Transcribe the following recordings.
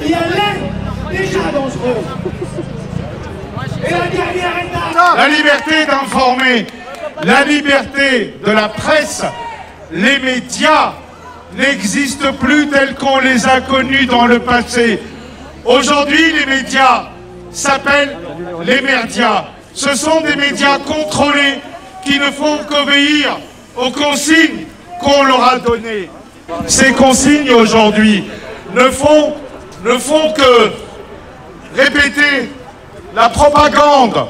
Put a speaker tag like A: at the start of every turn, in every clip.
A: Il y a déjà dangereux. Et la dernière étape.
B: La liberté d'informer, la liberté de la presse, les médias n'existent plus tels qu'on les a connus dans le passé. Aujourd'hui, les médias s'appellent les merdias. Ce sont des médias contrôlés qui ne font qu'obéir aux consignes qu'on leur a données. Ces consignes aujourd'hui ne font que répéter la propagande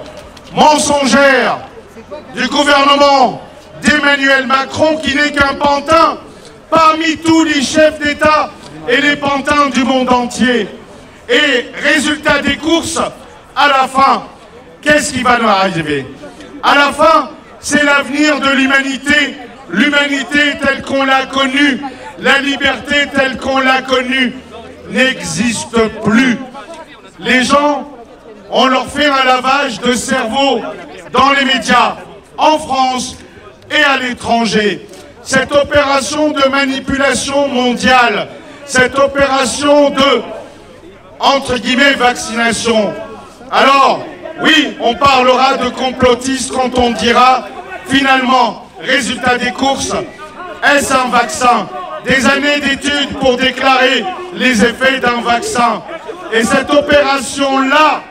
B: mensongère du gouvernement d'Emmanuel Macron, qui n'est qu'un pantin parmi tous les chefs d'État et les pantins du monde entier. Et résultat des courses, à la fin, qu'est-ce qui va nous arriver? À la fin, c'est l'avenir de l'humanité. L'humanité telle qu'on l'a connue, la liberté telle qu'on l'a connue, n'existe plus. Les gens, on leur fait un lavage de cerveau dans les médias, en France et à l'étranger. Cette opération de manipulation mondiale, cette opération de, entre guillemets, vaccination. Alors, oui, on parlera de complotistes quand on dira, finalement, résultat des courses, est-ce un vaccin? Des années d'études pour déclarer les effets d'un vaccin. Et cette opération-là,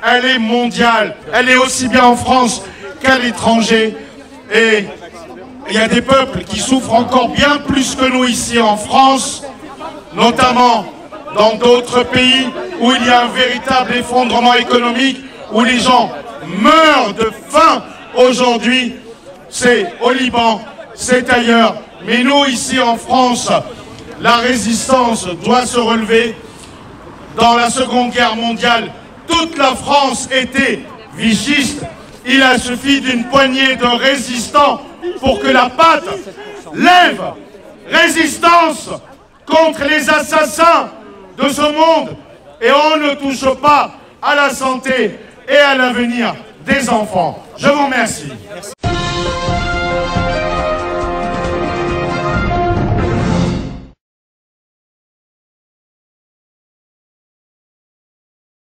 B: elle est mondiale. Elle est aussi bien en France qu'à l'étranger. Et il y a des peuples qui souffrent encore bien plus que nous ici en France, notamment dans d'autres pays où il y a un véritable effondrement économique, où les gens meurent de faim aujourd'hui. C'est au Liban, c'est ailleurs. Mais nous, ici en France, la résistance doit se relever. Dans la Seconde Guerre mondiale, toute la France était vichyste. Il a suffi d'une poignée de résistants pour que la patte lève. Résistance contre les assassins de ce monde. Et on ne touche pas à la santé et à l'avenir des enfants. Je vous remercie.